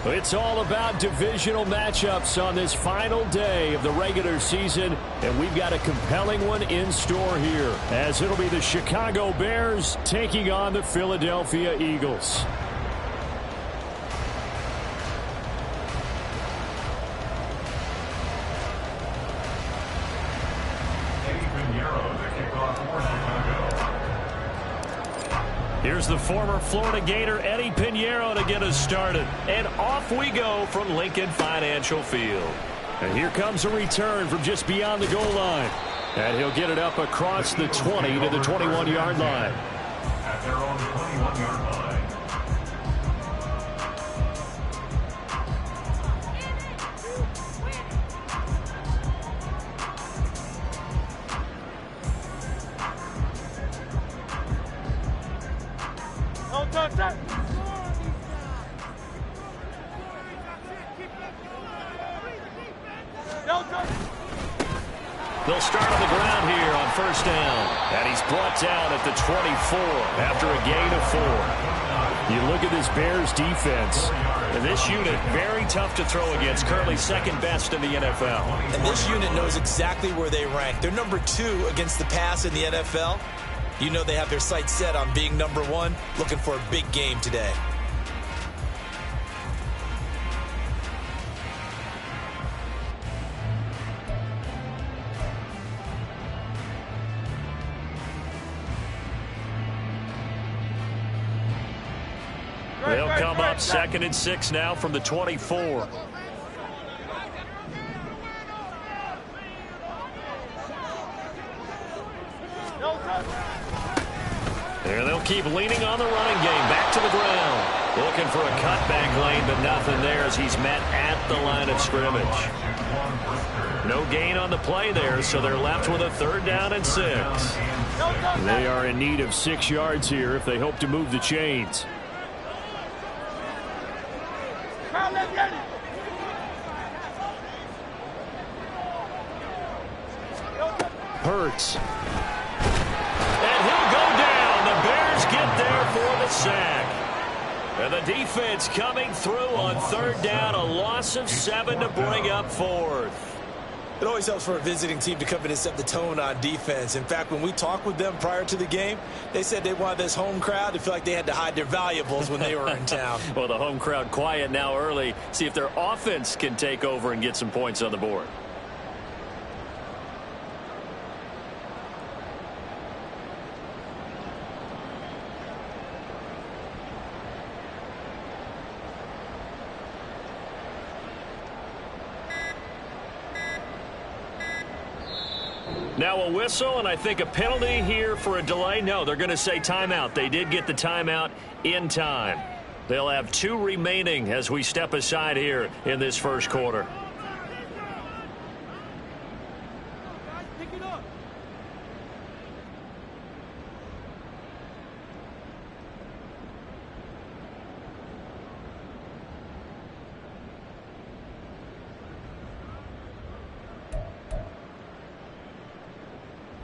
It's all about divisional matchups on this final day of the regular season, and we've got a compelling one in store here, as it'll be the Chicago Bears taking on the Philadelphia Eagles. Here's the former Florida Gator Eddie Piñeiro to get us started. And off we go from Lincoln Financial Field. And here comes a return from just beyond the goal line. And he'll get it up across the 20 to the 21-yard line. At their own 21-yard line. They'll start on the ground here on first down. And he's brought down at the 24 after a gain of 4. You look at this Bears defense. And this unit, very tough to throw against, currently second best in the NFL. And this unit knows exactly where they rank. They're number 2 against the pass in the NFL. You know they have their sights set on being number 1, looking for a big game today. They'll come up 2nd and 6 now from the 24. And they'll keep leaning on the running game. Back to the ground. Looking for a cutback lane, but nothing there as he's met at the line of scrimmage. No gain on the play there, so they're left with a 3rd down and 6. They are in need of 6 yards here if they hope to move the chains. Hurts. And he'll go down. The Bears get there for the sack. And the defense coming through on 3rd down. A loss of 7 to bring up 4th. It always helps for a visiting team to come in and set the tone on defense. In fact, when we talked with them prior to the game, they said they wanted this home crowd to feel like they had to hide their valuables when they were in town. Well, the home crowd quiet now early. See if their offense can take over and get some points on the board. Now a whistle, and I think a penalty here for a delay. No, they're going to say timeout. They did get the timeout in time. They'll have 2 remaining as we step aside here in this first quarter.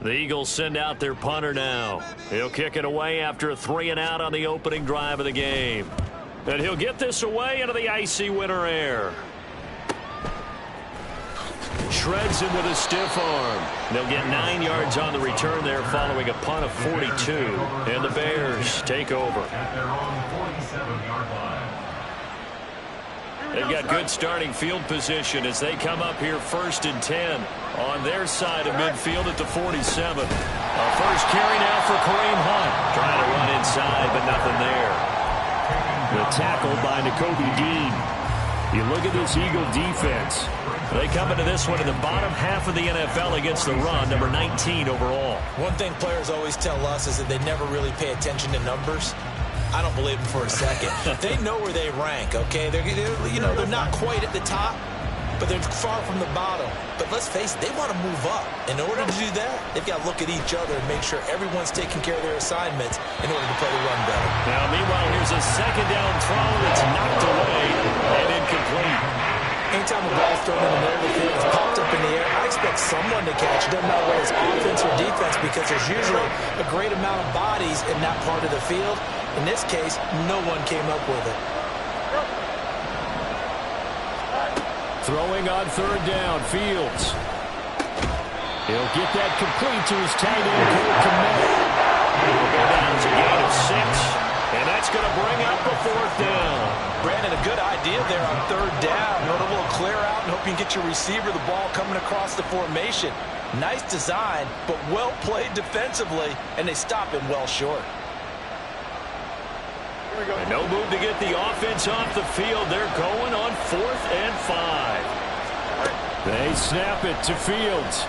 The Eagles send out their punter now. He'll kick it away after a 3-and-out on the opening drive of the game. And he'll get this away into the icy winter air. Shreds him with a stiff arm. They'll get 9 yards on the return there following a punt of 42. And the Bears take over. At their own 47-yard line. They've got good starting field position as they come up here 1st and 10 on their side of midfield at the 47. A first carry now for Kareem Hunt. Trying to run inside, but nothing there. The tackle by Nakobe Dean. You look at this Eagle defense. They come into this one in the bottom half of the NFL against the run, number 19 overall. One thing players always tell us is that they never really pay attention to numbers. I don't believe them for a second. They know where they rank, okay? They're not quite at the top, but they're far from the bottom. But let's face it, they want to move up. In order to do that, they've got to look at each other and make sure everyone's taking care of their assignments in order to play the run better. Now, meanwhile, here's a 2nd down throw that's knocked away and incomplete. Anytime a ball's thrown in the middle of the field, it's popped up in the air, I expect someone to catch it. Doesn't matter whether it's offense or defense, because there's usually a great amount of bodies in that part of the field. In this case, no one came up with it. Throwing on third down, Fields. He'll get that complete to his tight end, Cole Kmet. He'll go down as a gain of 6, and that's going to bring up a 4th down. Brandon, a good idea there on third down. Run a little clear out and hope you can get your receiver the ball coming across the formation. Nice design, but well played defensively, and they stop him well short. And no move to get the offense off the field. They're going on 4th and 5. They snap it to Fields.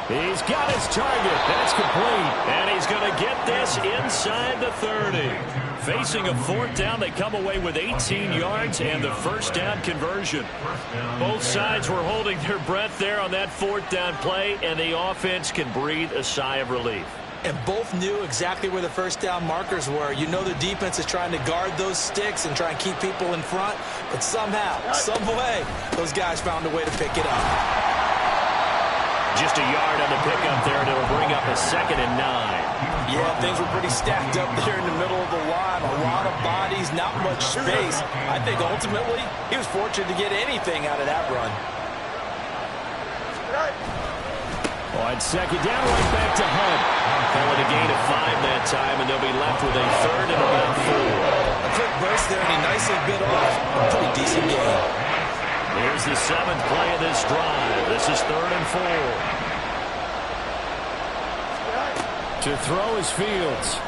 He's got his target. That's complete. And he's going to get this inside the 30. Facing a 4th down, they come away with 18 yards and the first down conversion. Both sides were holding their breath there on that 4th down play, and the offense can breathe a sigh of relief. And both knew exactly where the first down markers were. You know the defense is trying to guard those sticks and try and keep people in front, but somehow, some way, those guys found a way to pick it up. Just a yard on the pickup there, and it'll bring up a 2nd and 9. Yeah, things were pretty stacked up there in the middle of the line. A lot of bodies, not much space. I think ultimately he was fortunate to get anything out of that run. On 2nd down, right back to Hunt. Calling a gain of 5 that time, and they'll be left with a 3rd and about 4. A quick burst there, and he nicely bit off a pretty decent gain. Here's the 7th play of this drive. This is 3rd and 4. To throw is Fields.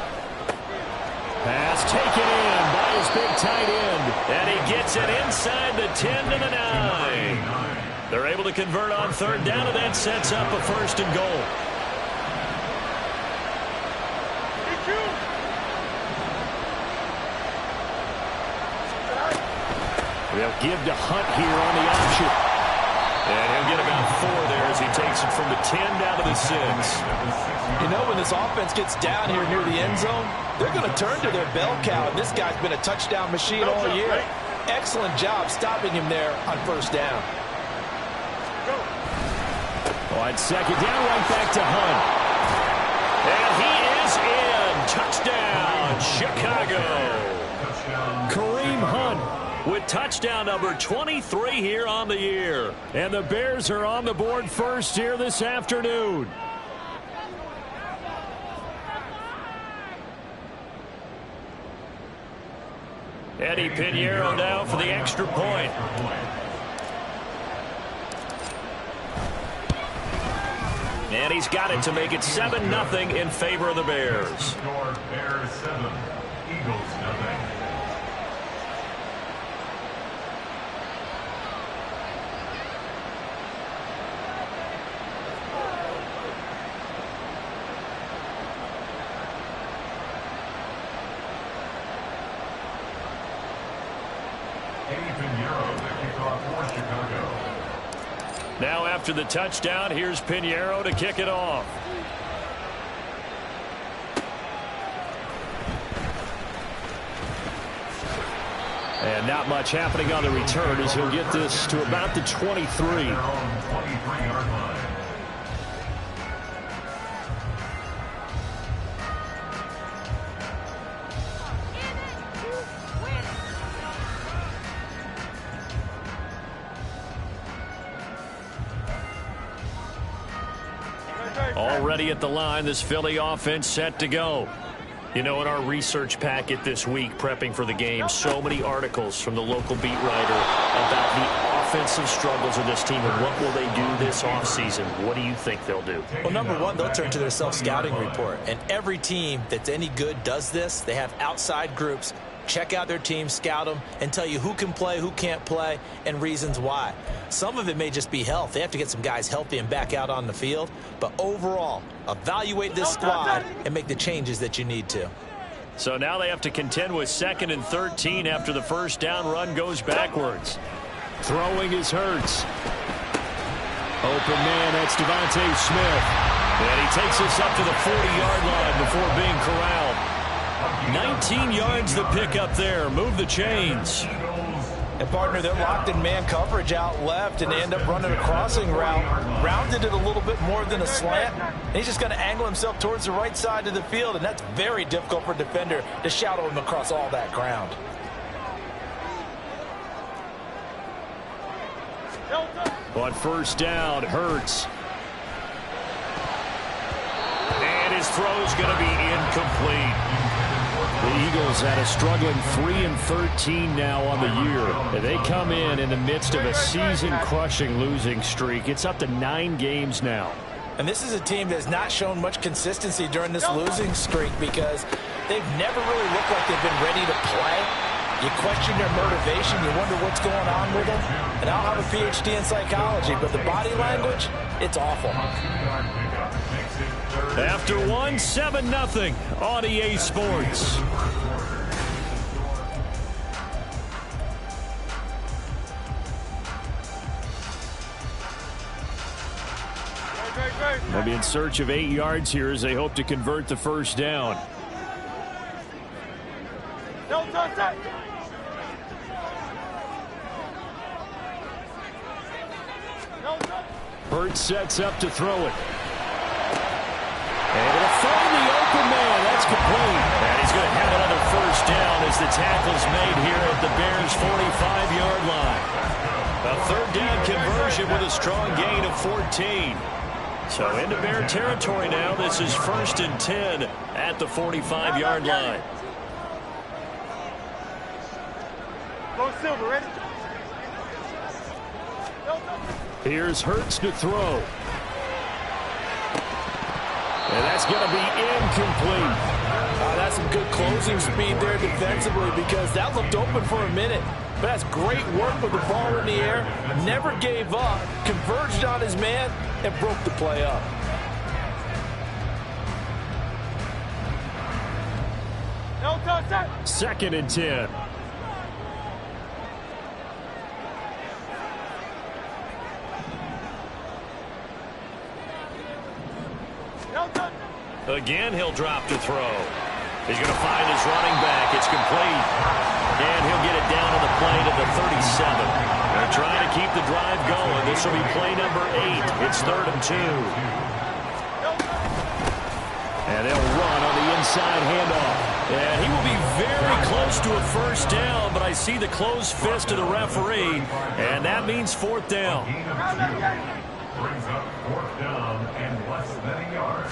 Pass taken in by his big tight end. And he gets it inside the 10 to the 9. They're able to convert on 3rd down, and that sets up a 1st and goal. They'll give to Hunt here on the option. And he'll get about 4 there as he takes it from the 10 down to the 6. You know, when this offense gets down here near the end zone, they're going to turn to their bell cow, and this guy's been a touchdown machine all year. Excellent job stopping him there on 1st down. On 2nd down, right back to Hunt. And he is in. Touchdown, Chicago. Kareem Hunt with touchdown number 23 here on the year. And the Bears are on the board first here this afternoon. Eddie Pinheiro now for the extra point. And he's got it to make it 7-0 in favor of the Bears. Bears 7, Eagles 0. Now after the touchdown, here's Pinheiro to kick it off. And not much happening on the return as he'll get this to about the 23. Already at the line, this Philly offense set to go. You know, in our research packet this week, prepping for the game, so many articles from the local beat writer about the offensive struggles of this team and what will they do this offseason. What do you think they'll do? Well, number one, they'll turn to their self-scouting report. And every team that's any good does this. They have outside groups. Check out their team, scout them, and tell you who can play, who can't play, and reasons why. Some of it may just be health. They have to get some guys healthy and back out on the field. But overall, evaluate this squad and make the changes that you need to. So now they have to contend with 2nd and 13 after the first down run goes backwards. Throwing is Hurts. Open man, that's Devontae Smith. And he takes us up to the 40-yard line before being corralled. 19 yards the pick up there. Move the chains. And, partner, they're locked in man coverage out left, and they end up running a crossing route. Rounded it a little bit more than a slant. And he's just going to angle himself towards the right side of the field, and that's very difficult for a defender to shadow him across all that ground. On first down, Hurts. And his throw's going to be incomplete. The Eagles had a struggling 3-13 now on the year. They come in the midst of a season-crushing losing streak. It's up to 9 games now. And this is a team that's not shown much consistency during this losing streak because they've never really looked like they've been ready to play. You question their motivation. You wonder what's going on with them. And I don't have a PhD in psychology, but the body language, it's awful. After 7-0 on EA Sports. They'll be in search of 8 yards here as they hope to convert the first down. Hurts sets up to throw it. And it'll find the open man. That's complete. And he's going to have another first down as the tackle's made here at the Bears' 45-yard line. A third down conversion with a strong gain of 14. So into Bear territory now. This is 1st and 10 at the 45-yard line. Go Silver, ready? Here's Hurts to throw. And that's going to be incomplete. That's some good closing speed there defensively because that looked open for a minute. But that's great work with the ball in the air. Never gave up. Converged on his man and broke the play up. No touch. 2nd and 10. Again, he'll drop to throw. He's going to find his running back. It's complete. And he'll get it down to the play to the 37. They're trying to keep the drive going. This will be play number 8. It's 3rd and 2. And they'll run on the inside handoff. And he will be very close to a first down, but I see the closed fist of the referee, and that means 4th down. Brings up 4th down and less than a yard.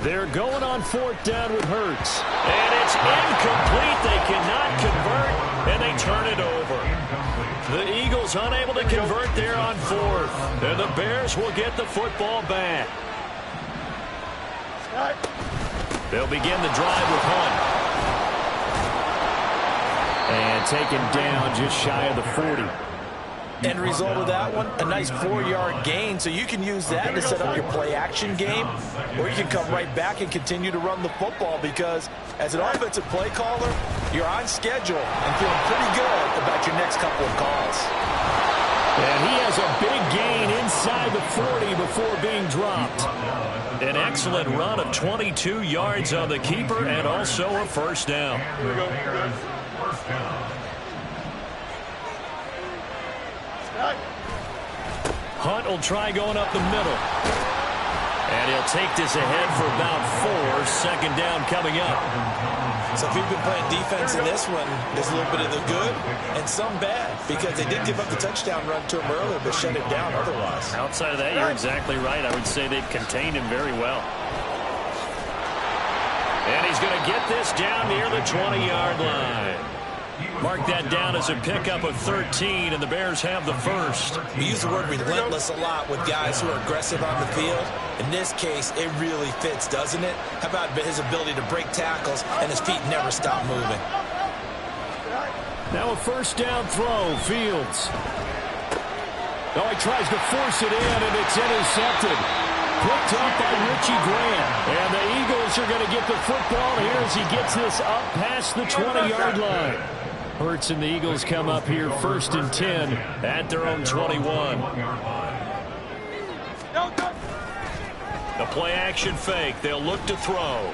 They're going on 4th down with Hurts. And it's incomplete. They cannot convert, and they turn it over. The Eagles unable to convert there on 4th. And the Bears will get the football back. They'll begin the drive with Hunt. And taken down just shy of the 40. End result of that one, a nice 4-yard gain. So you can use that to set up your play-action game, or you can come right back and continue to run the football because as an offensive play caller, you're on schedule and feeling pretty good about your next couple of calls. And he has a big gain inside the 40 before being dropped. An excellent run of 22 yards on the keeper and also a first down. First down. Hunt will try going up the middle. And he'll take this ahead for about 4. 2nd down coming up. So if you've been playing defense in this one, there's a little bit of the good and some bad because they did give up the touchdown run to him earlier but shut it down otherwise. Outside of that, you're exactly right. I would say they've contained him very well. And he's going to get this down near the 20-yard line. Mark that down as a pickup of 13, and the Bears have the first. We use the word relentless a lot with guys who are aggressive on the field. In this case, it really fits, doesn't it? How about his ability to break tackles and his feet never stop moving? Now a first down throw, Fields. Oh, he tries to force it in, and it's intercepted. Picked up by Richie Grant. And the Eagles are going to get the football here as he gets this up past the 20-yard line. Hurts and the Eagles come up here 1st and 10 at their own 21. The play-action fake. They'll look to throw.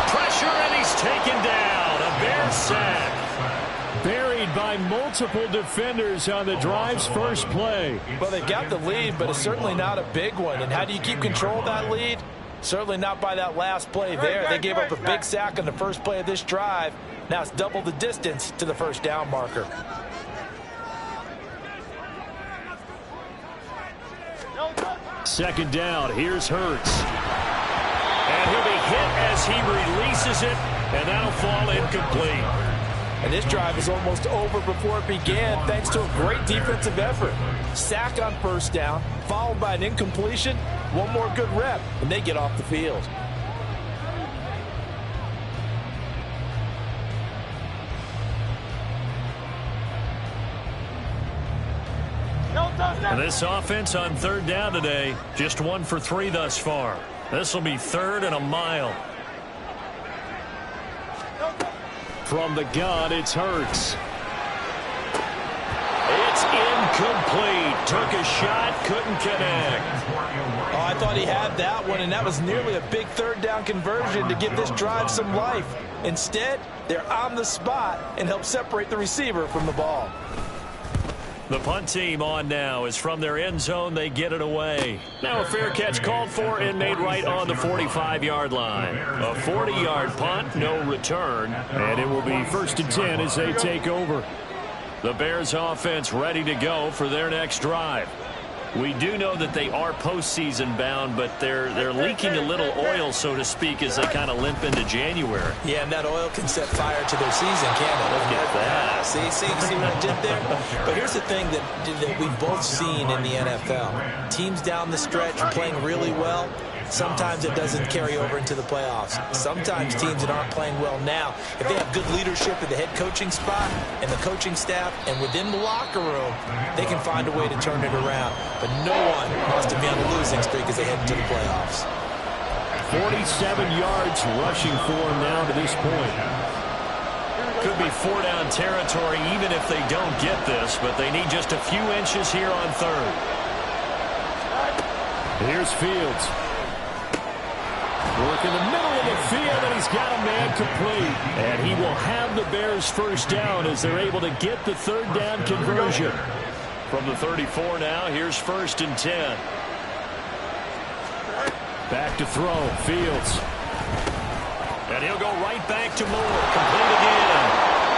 Pressure, and he's taken down. A Bears sack. Buried by multiple defenders on the drive's first play. Well, they got the lead, but it's certainly not a big one. And how do you keep control of that lead? Certainly not by that last play there. They gave up a big sack on the first play of this drive. Now it's double the distance to the first down marker. Second down. Here's Hurts. And he'll be hit as he releases it, and that'll fall incomplete. And this drive is almost over before it began thanks to a great defensive effort. Sack on first down, followed by an incompletion. One more good rep, and they get off the field. And this offense on third down today, just 1 for 3 thus far. This will be third and a mile. From the gun, it's Hurts. It's incomplete. Took a shot, couldn't connect. Oh, I thought he had that one, and that was nearly a big third down conversion to give this drive some life. Instead, they're on the spot and help separate the receiver from the ball. The punt team on now is from their end zone. They get it away. Now a fair catch called for and made right on the 45-yard line. A 40-yard punt, no return. And it will be 1st and 10 as they take over. The Bears offense ready to go for their next drive. We do know that they are postseason bound, but they're leaking a little oil, so to speak, as they kind of limp into January. Yeah, and that oil can set fire to their season, can't it? Look at that. See what I did there? But here's the thing that we've both seen in the NFL. Teams down the stretch playing really well. Sometimes it doesn't carry over into the playoffs. Sometimes teams that aren't playing well now, if they have good leadership at the head coaching spot and the coaching staff and within the locker room, they can find a way to turn it around. But no one wants to be on a losing streak as they head into the playoffs. 47 yards rushing for him now to this point. Could be 4-down territory even if they don't get this, but they need just a few inches here on third. Here's Fields. Work in the middle of the field, and he's got a man complete. And he will have the Bears first down as they're able to get the third down conversion. From the 34 now, here's 1st and 10. Back to throw, Fields. And he'll go right back to Moore, complete again.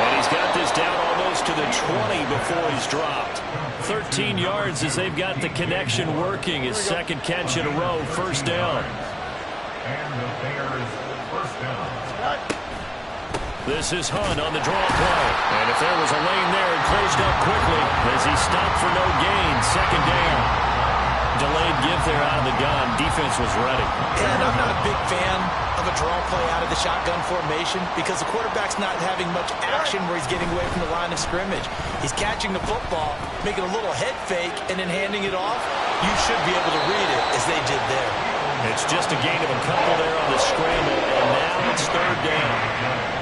And he's got this down almost to the 20 before he's dropped. 13 yards as they've got the connection working. His second catch in a row, first down. And the Bears first down. This is Hunt on the draw play. And if there was a lane there, it closed up quickly as he stopped for no gain. Second down. Delayed give there out of the gun. Defense was ready. And I'm not a big fan of a draw play out of the shotgun formation because the quarterback's not having much action where he's getting away from the line of scrimmage. He's catching the football, making a little head fake, and then handing it off. You should be able to read it as they did there. It's just a gain of a couple there on the scramble, and now it's third down.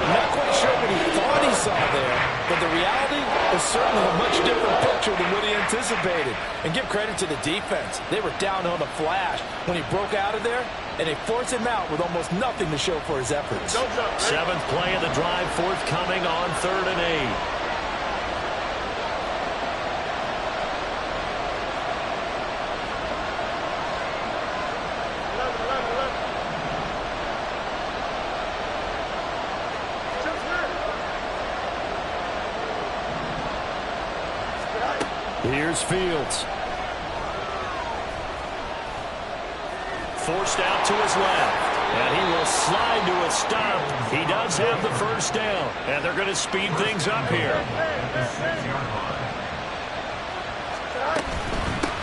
I'm not quite sure what he thought he saw there, but the reality is certainly a much different picture than what he anticipated. And give credit to the defense. They were down on the flash when he broke out of there, and they forced him out with almost nothing to show for his efforts. 7th play of the drive forthcoming on 3rd and 8. Here's Fields. Forced out to his left. And he will slide to a stop. He does have the first down. And they're going to speed things up here.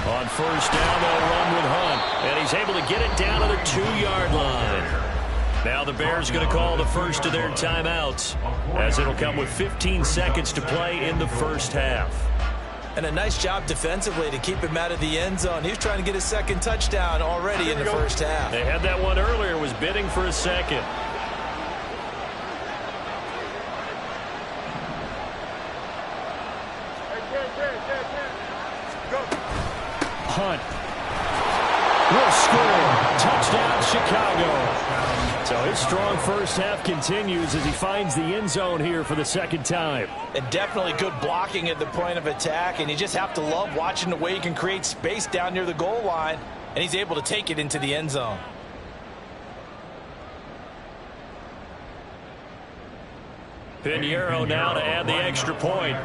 On first down, they'll run with Hunt. And he's able to get it down to the 2-yard line. Now the Bears going to call the first of their timeouts, as it'll come with 15 seconds to play in the first half. And a nice job defensively to keep him out of the end zone. He was trying to get his second touchdown already in the first half. They had that one earlier, was bidding for a second. Hunt will score. Touchdown, Chicago. So his strong first half continues as he finds the end zone here for the second time. And definitely good blocking at the point of attack, and you just have to love watching the way he can create space down near the goal line, and he's able to take it into the end zone. Pinheiro now to add the extra point.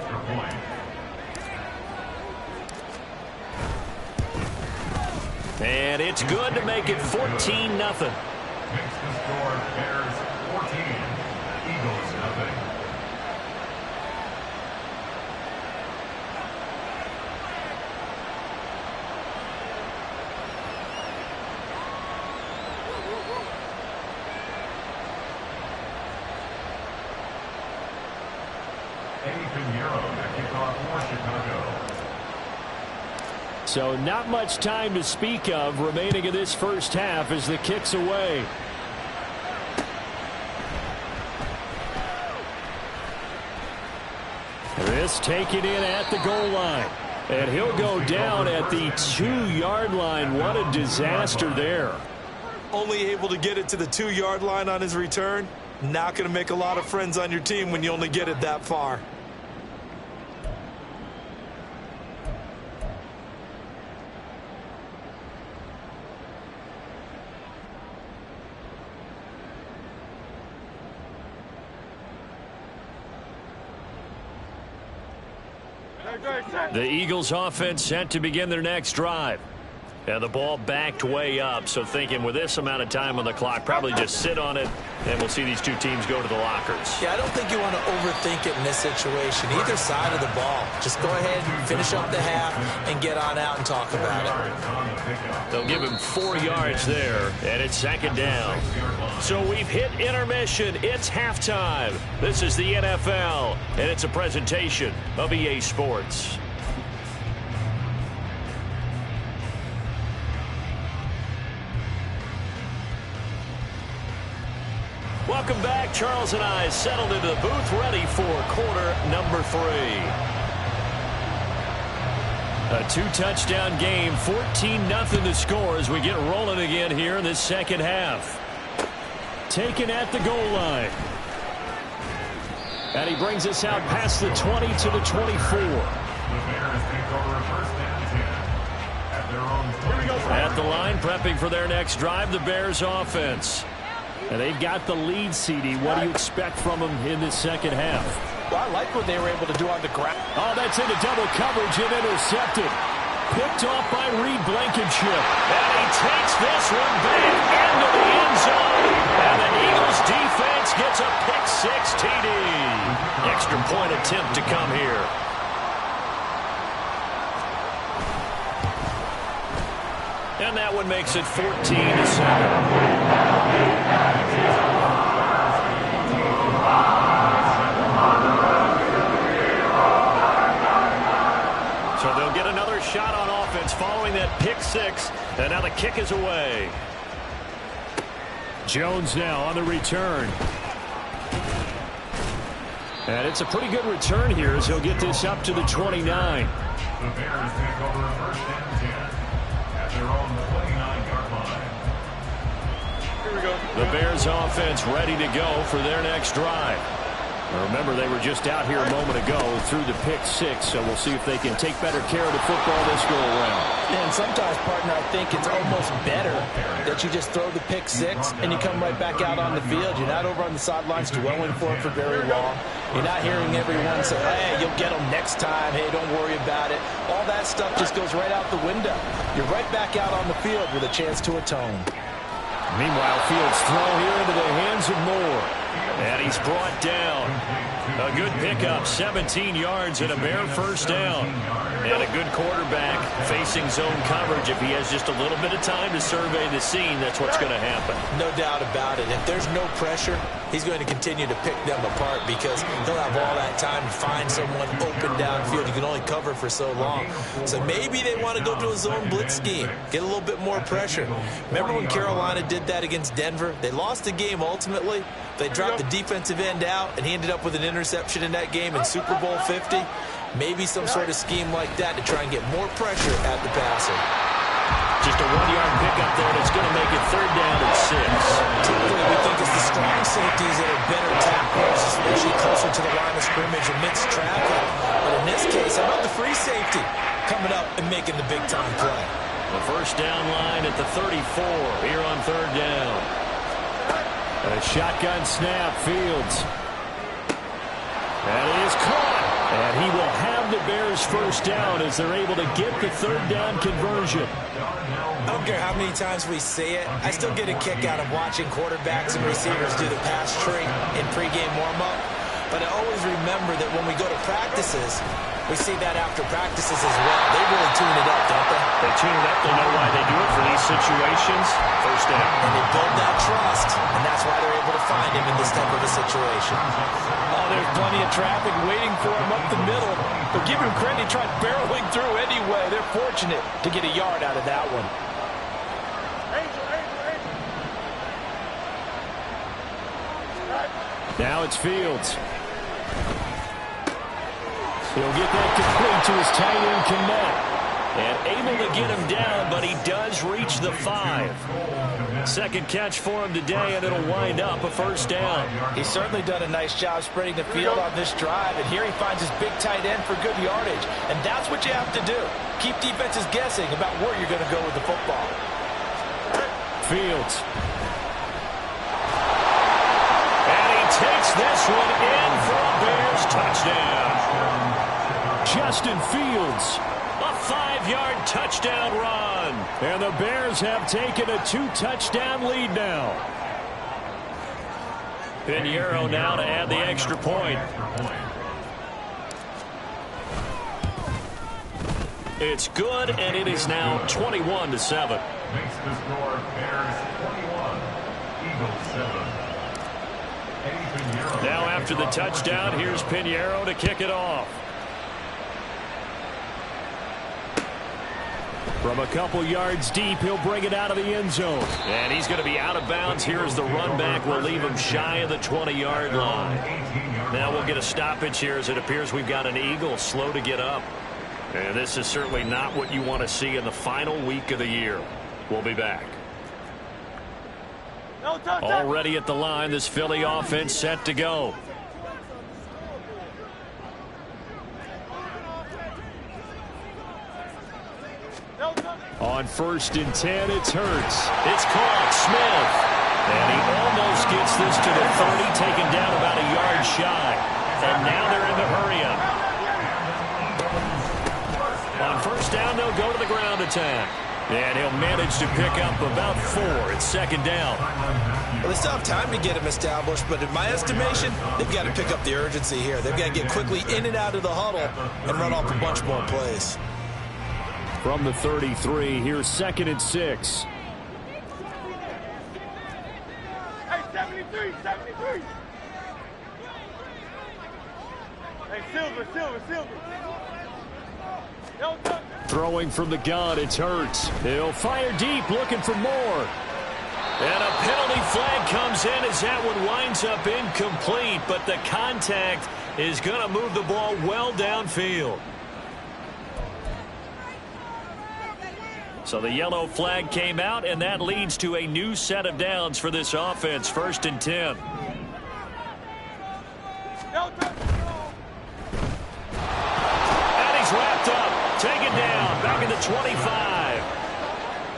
And it's good to make it 14-0. Makes the score Bears 14, Eagles nothing. Eddie Pinheiro to kick off for Chicago. So not much time to speak of remaining in this first half as the kick's away. This taken in at the goal line. And he'll go down at the 2-yard line. What a disaster there. Only able to get it to the 2-yard line on his return. Not going to make a lot of friends on your team when you only get it that far. The Eagles offense set to begin their next drive. And the ball backed way up, so thinking with this amount of time on the clock, probably just sit on it, and we'll see these two teams go to the lockers. Yeah, I don't think you want to overthink it in this situation. Either side of the ball. Just go ahead and finish up the half and get on out and talk about it. They'll give him 4 yards there, and it's second down. So we've hit intermission. It's halftime. This is the NFL, and it's a presentation of EA Sports. Welcome back. Charles and I settled into the booth, ready for quarter number 3. A 2-touchdown game, 14-0 the score as we get rolling again here in this second half. Taken at the goal line. And he brings us out past the 20 to the 24. The Bears take over first and 10 at their own 20. At the line, prepping for their next drive, the Bears offense. And they've got the lead, CD. What do you expect from them in this second half? Well, I like what they were able to do on the ground. Oh, that's into double coverage and intercepted. Picked off by Reed Blankenship. And he takes this one back into the end zone. And the Eagles defense gets a pick-6 TD. Extra point attempt to come here. And that one makes it 14-7. So they'll get another shot on offense following that pick-6, and now the kick is away. Jones now on the return. And it's a pretty good return here as he'll get this up to the 29. The Bears take over first and 10 at their own 29-yard line. Here we go. The Bears offense ready to go for their next drive. Now remember, they were just out here a moment ago through the pick-6, so we'll see if they can take better care of the football this go around. And sometimes, partner, I think it's almost better that you just throw the pick-6 and you come right back out on the field. You're not over on the sidelines dwelling for it for very long. You're not hearing everyone say, hey, you'll get them next time. Hey, don't worry about it. All that stuff just goes right out the window. You're right back out on the field with a chance to atone. Meanwhile, Fields throw here into the hands of Moore. And he's brought down. A good pickup, 17 yards and a bare first down. And a good quarterback facing zone coverage. If he has just a little bit of time to survey the scene, that's what's going to happen. No doubt about it. If there's no pressure, he's going to continue to pick them apart because he'll have all that time to find someone open downfield. You can only cover for so long. So maybe they want to go to a zone blitz scheme, get a little bit more pressure. Remember when Carolina did that against Denver? They lost the game ultimately. They dropped the defensive end out, and he ended up with an interception in that game in Super Bowl 50. Maybe some sort of scheme like that to try and get more pressure at the passer. Just a 1-yard pickup there that's going to make it third down at 6. Typically, we think it's the strong safeties that are better tacklers, especially closer to the line of scrimmage amidst traffic. But in this case, how about the free safety coming up and making the big-time play? The first down line at the 34 here on third down. And a shotgun snap, Fields. And he is caught. And he will have the Bears Bears first down as they're able to get the third down conversion. I don't care how many times we see it. I still get a kick out of watching quarterbacks and receivers do the pass tree in pregame warm-up. But I always remember that when we go to practices, we see that after practices as well. They really tune it up, don't they? They tune it up. They know why they do it for these situations. First down. And they build that trust, and that's why they're able to find him in this type of a situation. Oh, there's plenty of traffic waiting for him up the middle. But give him credit, he tried barreling through anyway. They're fortunate to get a yard out of that one. Now it's Fields. He'll get that complete to his tight end, Kmet. And able to get him down, but he does reach the 5. Second catch for him today, and it'll wind up a first down. He's certainly done a nice job spreading the field on this drive, and here he finds his big tight end for good yardage. And that's what you have to do. Keep defenses guessing about where you're going to go with the football. Fields. Takes this one in for a Bears touchdown. Justin Fields, a 5-yard touchdown run. And the Bears have taken a 2-touchdown lead now. Pinheiro now to add the extra point. It's good, and it is now 21-7. Makes the score Bears 21, Eagles 7. Now after the touchdown, here's Pinheiro to kick it off. From a couple yards deep, he'll bring it out of the end zone. And he's going to be out of bounds here as the run back will leave him shy of the 20-yard line. Now we'll get a stoppage here as it appears we've got an Eagle slow to get up. And this is certainly not what you want to see in the final week of the year. We'll be back. Already at the line, this Philly offense set to go. On 1st and 10, it's Hurts. It's caught. Smith. And he almost gets this to the 30, taken down about a yard shy. And now they're in the hurry-up. On 1st down, they'll go to the ground attack. And he'll manage to pick up about 4. It's 2nd down. Well, they still have time to get him established, but in my estimation, they've got to pick up the urgency here. They've got to get quickly in and out of the huddle and run off a bunch more plays. From the 33, here's 2nd and 6. Hey, 73, 73. Hey, Silver. Throwing from the gun, it's Hurts. He'll fire deep, looking for more. And a penalty flag comes in as that one winds up incomplete, but the contact is going to move the ball well downfield. So the yellow flag came out, and that leads to a new set of downs for this offense. 1st and 10. And he's wrapped up. Taken down. Back at the 25.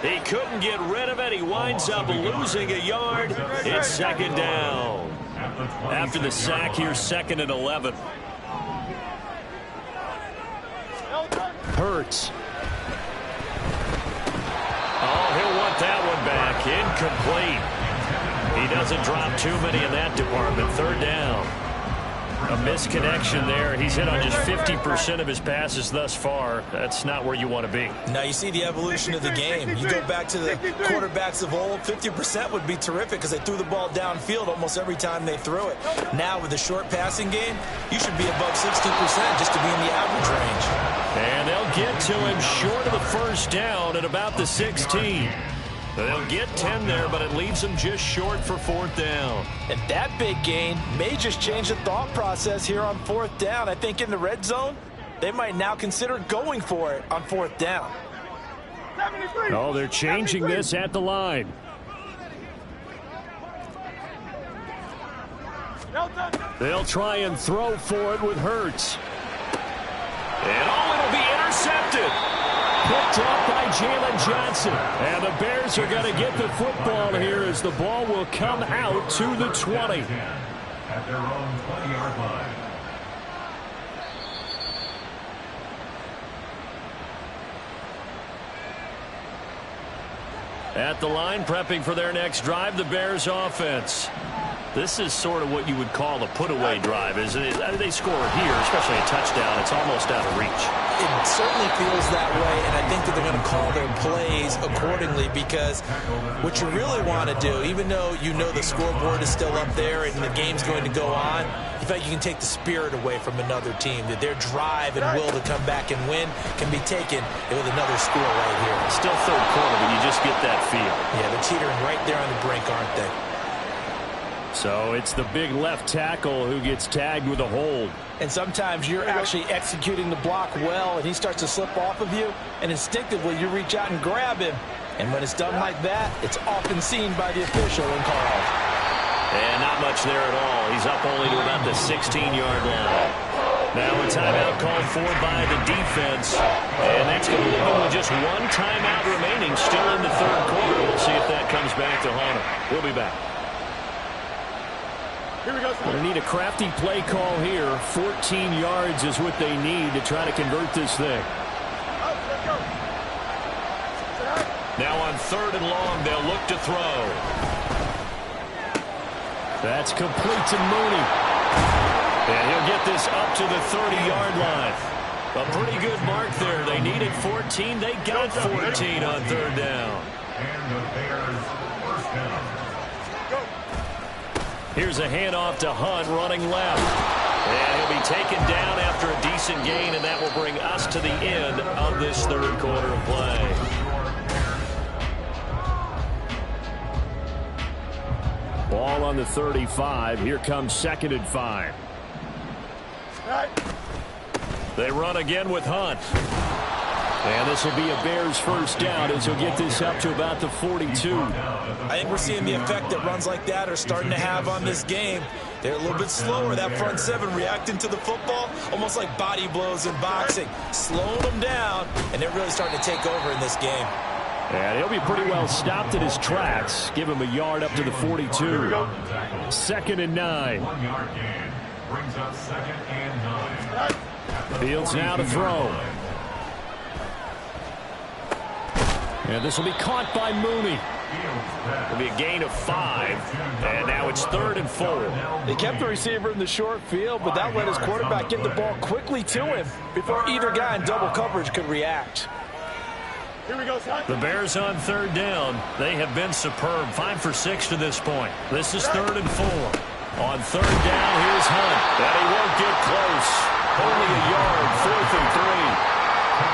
He couldn't get rid of it. He winds up losing a yard. It's 2nd down. After the sack, here's 2nd and 11. Hurts. Oh, he'll want that one back. Incomplete. He doesn't drop too many in that department. 3rd down. A misconnection there. He's hit on just 50% of his passes thus far. That's not where you want to be. Now you see the evolution of the game. You go back to the quarterbacks of old, 50% would be terrific because they threw the ball downfield almost every time they threw it. Now with the short passing game, you should be above 60% just to be in the average range. And they'll get to him short of the 1st down at about the 16. They'll get 10 there, but it leaves them just short for 4th down. And that big gain may just change the thought process here on 4th down. I think in the red zone, they might now consider going for it on 4th down. Oh, they're changing this at the line. They'll try and throw for it with Hurts. And it'll be intercepted. Picked up by Jalen Johnson. And the Bears are going to get the football here as the ball will come out to the 20. At their own 20-yard line. At the line, prepping for their next drive, the Bears offense. This is sort of what you would call a put-away drive, isn't it? They score here, especially a touchdown. It's almost out of reach. It certainly feels that way, and I think that they're going to call their plays accordingly, because what you really want to do, even though you know the scoreboard is still up there and the game's going to go on, in fact, you can take the spirit away from another team, that their drive and will to come back and win can be taken with another score right here. Still third quarter, but you just get that feel. Yeah, they're teetering right there on the brink, aren't they? So it's the big left tackle who gets tagged with a hold. And sometimes you're actually executing the block well, and he starts to slip off of you, and instinctively you reach out and grab him. And when it's done like that, it's often seen by the official and called. And not much there at all. He's up only to about the 16-yard line. Now a timeout called for by the defense. And that's going to leave him with just one timeout remaining, still in the third quarter. We'll see if that comes back to haunt him. We'll be back. Here we go. They need a crafty play call here. 14 yards is what they need to try to convert this thing. Let's go. Now on 3rd and long, they'll look to throw. That's complete to Mooney. And he'll get this up to the 30-yard line. A pretty good mark there. They needed 14. They got 14 on 3rd down. And the Bears first down. Here's a handoff to Hunt running left. And he'll be taken down after a decent gain, and that will bring us to the end of this third quarter of play. Ball on the 35. Here comes 2nd and 5. They run again with Hunt. And this will be a Bears first down as he'll get this up to about the 42. I think we're seeing the effect that runs like that are starting to have on this game. They're a little bit slower, that front seven, reacting to the football, almost like body blows in boxing, slowing them down, and they're really starting to take over in this game. And he'll be pretty well stopped in his tracks. Give him a yard up to the 42. 2nd and 9. 1 yard gain brings up 2nd and 9. Fields now to throw. And this will be caught by Mooney. It'll be a gain of 5. And now it's 3rd and 4. They kept the receiver in the short field, but that let his quarterback get the ball quickly to him before either guy in double coverage could react. Here we go, son. The Bears on 3rd down. They have been superb. 5 for 6 to this point. This is 3rd and 4. On 3rd down, here's Hunt. And he won't get close. Only a yard. 4th and 3.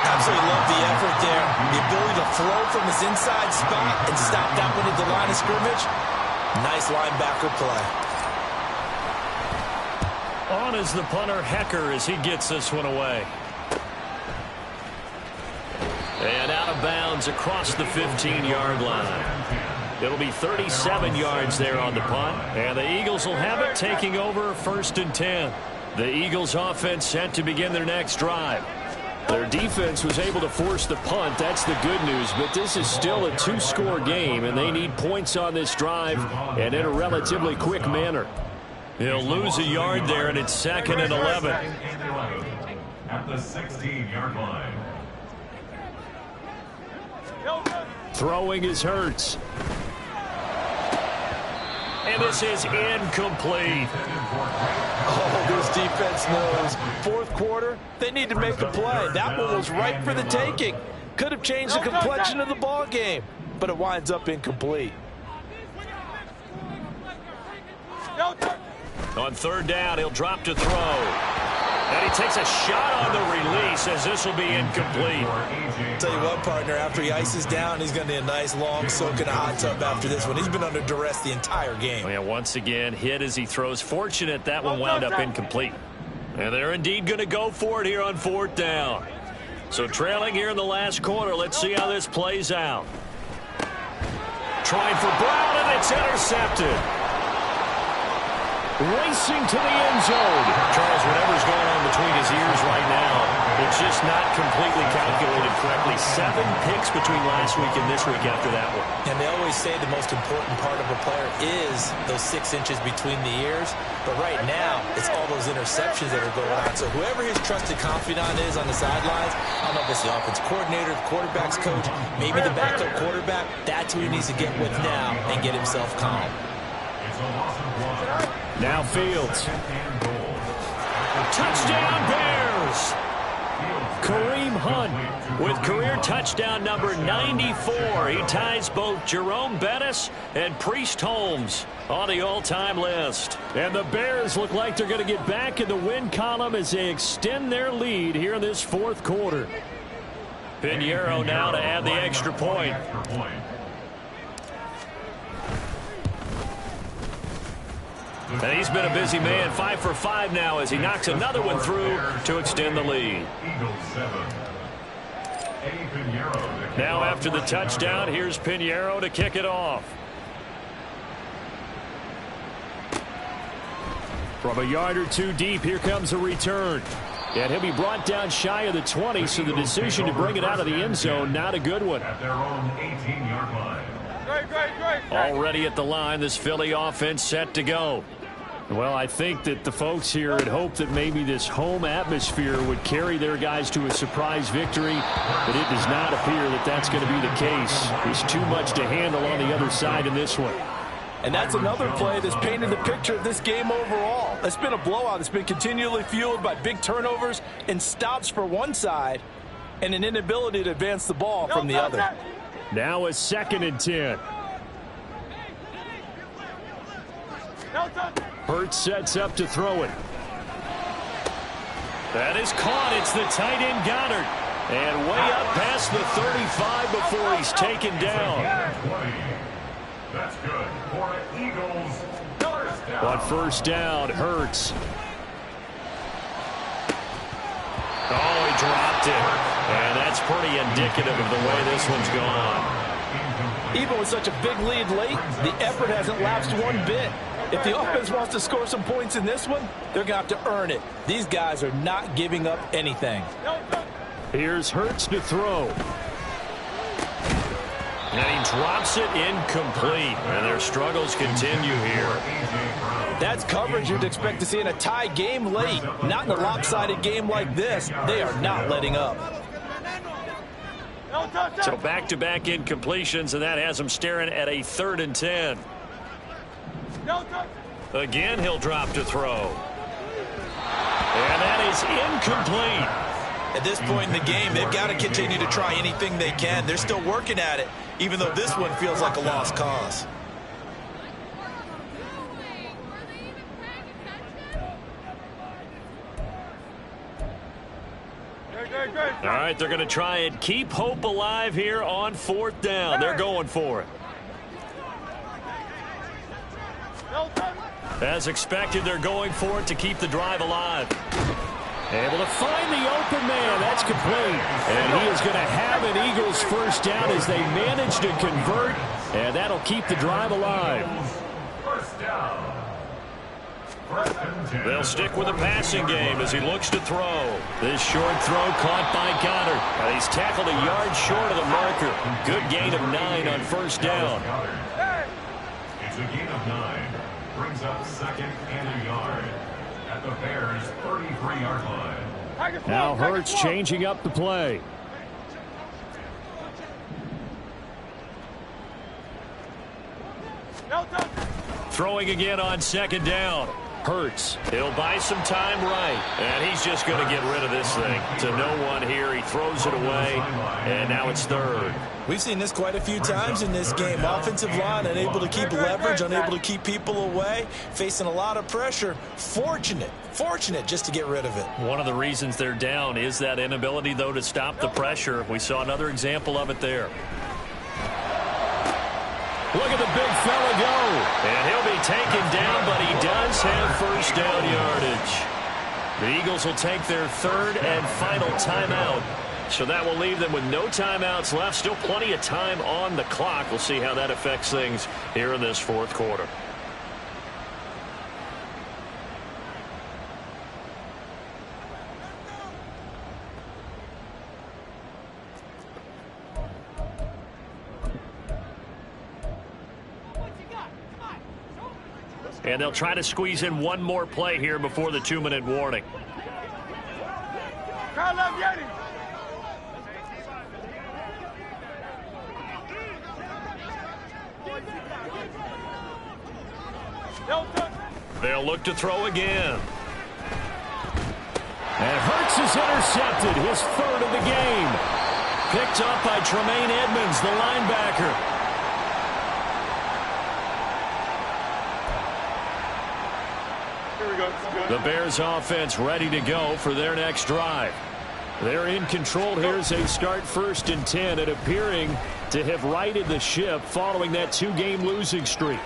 Absolutely love the effort there. The ability to throw from his inside spot and stop that one at the line of scrimmage. Nice linebacker play. On is the punter, Hecker, as he gets this one away. And out of bounds across the 15-yard line. It'll be 37 yards there on the punt. And the Eagles will have it, taking over 1st and 10. The Eagles offense set to begin their next drive. Their defense was able to force the punt. That's the good news. But this is still a 2-score game, and they need points on this drive and in a relatively quick manner. He'll lose a yard there, and it's 2nd and 11. At the 16-yard line. Throwing is Hurts. And this is incomplete. Oh, this defense knows. 4th quarter, they need to make the play. That one was right for the taking. Could have changed the complexion of the ball game, but it winds up incomplete. On 3rd down, he'll drop to throw. And he takes a shot on the release as this will be incomplete. Tell you what, partner, after he ices down, he's going to need a nice long soak in a hot tub after this one. He's been under duress the entire game. Oh, yeah, once again, hit as he throws. Fortunate that one wound up incomplete. And they're indeed going to go for it here on 4th down. So trailing here in the last quarter, let's see how this plays out. Trying for Brown, and it's intercepted. Racing to the end zone. Charles, whatever's going on between his ears right now, it's just just not completely calculated correctly. 7 picks between last week and this week after that one. And they always say the most important part of a player is those 6 inches between the ears. But right now, it's all those interceptions that are going on. So whoever his trusted confidant is on the sidelines, I don't know if it's the offense coordinator, the quarterback's coach, maybe the backup quarterback, that's who he needs to get with now and get himself calm. Now Fields. Touchdown Bears! Kareem Hunt with career touchdown number 94. He ties both Jerome Bettis and Priest Holmes on the all-time list. And the Bears look like they're going to get back in the win column as they extend their lead here in this fourth quarter. Pinheiro now to add the extra point. And he's been a busy man, 5 for 5 now as he knocks another one through to extend the lead. Now after the touchdown, here's Pinheiro to kick it off. From a yard or two deep, here comes a return. And he'll be brought down shy of the 20, so the decision to bring it out of the end zone, not a good one. At their own 18-yard line. Already at the line, this Philly offense set to go. Well, I think that the folks here had hoped that maybe this home atmosphere would carry their guys to a surprise victory, but it does not appear that that's going to be the case. There's too much to handle on the other side in this one. And that's another play that's painted the picture of this game overall. It's been a blowout. It's been continually fueled by big turnovers and stops for one side and an inability to advance the ball from the other. Now a 2nd and 10. Hurts sets up to throw it. That is caught. It's the tight end Goddard. And way up past the 35 before he's taken down. That's good for Eagles. On first down, Hurts. Oh, he dropped it. And that's pretty indicative of the way this one's gone. Even with such a big lead late, the effort hasn't lapsed one bit. If the offense wants to score some points in this one, they're going to have to earn it. These guys are not giving up anything. Here's Hurts to throw. And he drops it incomplete. And their struggles continue here. That's coverage you'd expect to see in a tie game late. Not in a lopsided game like this. They are not letting up. So back-to-back incompletions, and that has him staring at a 3rd and 10. Again, he'll drop to throw. And that is incomplete. At this point in the game, they've got to continue to try anything they can. They're still working at it, even though this one feels like a lost cause. All right, they're going to try and keep hope alive here on 4th down. They're going for it. As expected, they're going for it to keep the drive alive. Able to find the open man. That's complete. And he is going to have an Eagles first down as they manage to convert. And that'll keep the drive alive. First down. They'll stick with the passing game as he looks to throw. This short throw caught by Goddard. And he's tackled a yard short of the marker. Good gain of 9 on first down. It's a gain of 9. Brings up 2nd and a yard at the Bears' 33-yard line. Now Hurts changing up the play. Throwing again on 2nd down. Hurts. He'll buy some time right. And he's just going to get rid of this thing. To no one here. He throws it away. And now it's 3rd. We've seen this quite a few times in this game. Offensive line unable to keep leverage, unable to keep people away, facing a lot of pressure. Fortunate just to get rid of it. One of the reasons they're down is that inability, though, to stop the pressure. We saw another example of it there. Look at the big fella go. And he'll be taken down, but he does have first down yardage. The Eagles will take their 3rd and final timeout. So that will leave them with no timeouts left. Still plenty of time on the clock. We'll see how that affects things here in this 4th quarter. And they'll try to squeeze in one more play here before the 2-minute warning. They'll look to throw again. And Hurts is intercepted, his third of the game. Picked up by Tremaine Edmonds, the linebacker. Here we go. The Bears offense ready to go for their next drive. They're in control here as they start 1st and 10 and appearing to have righted the ship following that 2-game losing streak.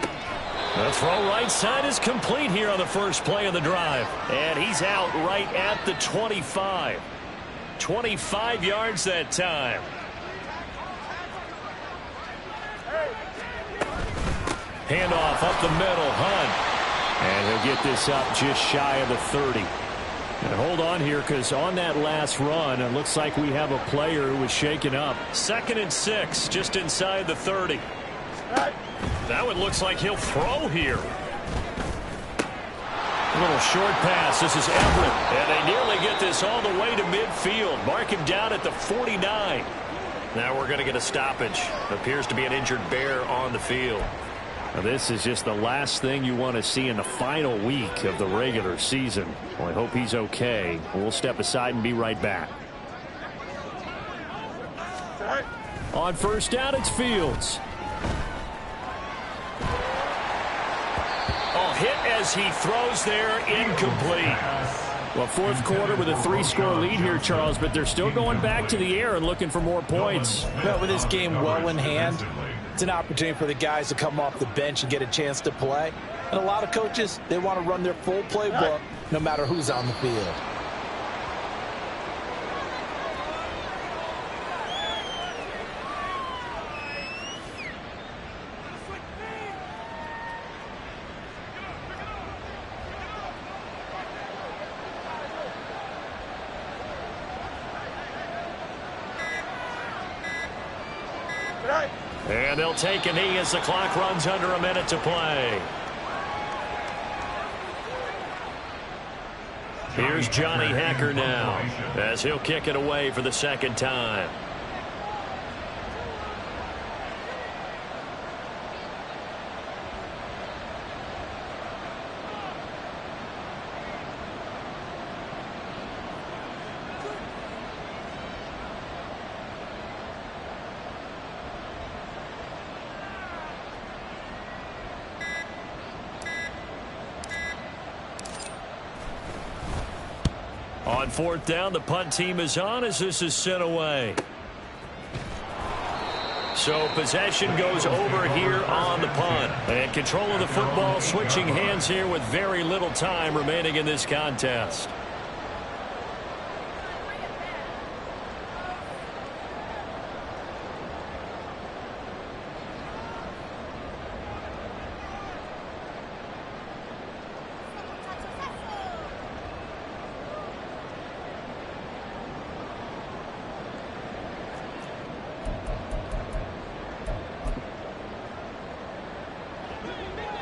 The throw right side is complete here on the first play of the drive. And he's out right at the 25. 25 yards that time. Handoff up the middle, Hunt. And he'll get this up just shy of the 30. And hold on here, because on that last run, it looks like we have a player who was shaken up. 2nd and 6, just inside the 30. That one looks like he'll throw here. A little short pass. This is Everett. And they nearly get this all the way to midfield. Mark him down at the 49. Now we're going to get a stoppage. Appears to be an injured Bear on the field. Now this is just the last thing you want to see in the final week of the regular season. Well, I hope he's okay. We'll step aside and be right back. On first down, it's Fields. Oh, hit as he throws there, incomplete. Well, 4th quarter with a 3-score lead here, Charles, but they're still going back to the air and looking for more points. Well, with this game well in hand, it's an opportunity for the guys to come off the bench and get a chance to play. And a lot of coaches, they want to run their full playbook no matter who's on the field. And they'll take a knee as the clock runs under a minute to play. Here's Johnny Hekker now as he'll kick it away for the 2nd time. On 4th down, the punt team is on as this is sent away. So possession goes over here on the punt. And control of the football switching hands here with very little time remaining in this contest.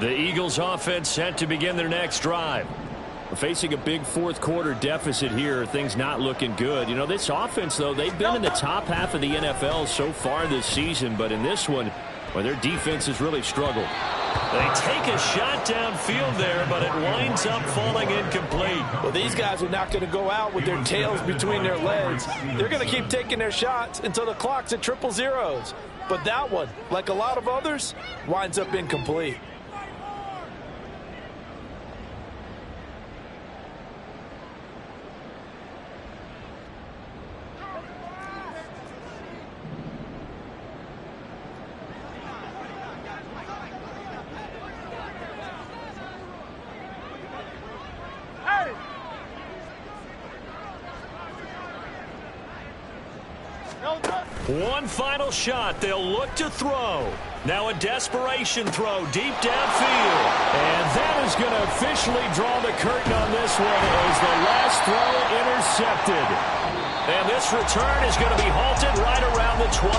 The Eagles offense set to begin their next drive. We're facing a big 4th quarter deficit here. Things not looking good. You know, this offense, though, they've been in the top half of the NFL so far this season. But in this one, well, their defense has really struggled. They take a shot downfield there, but it winds up falling incomplete. Well, these guys are not going to go out with their tails between their legs. They're going to keep taking their shots until the clock's at 000. But that one, like a lot of others, winds up incomplete. One final shot. They'll look to throw. Now a desperation throw deep downfield. And that is going to officially draw the curtain on this one as the last throw intercepted. And this return is going to be halted right around the 20.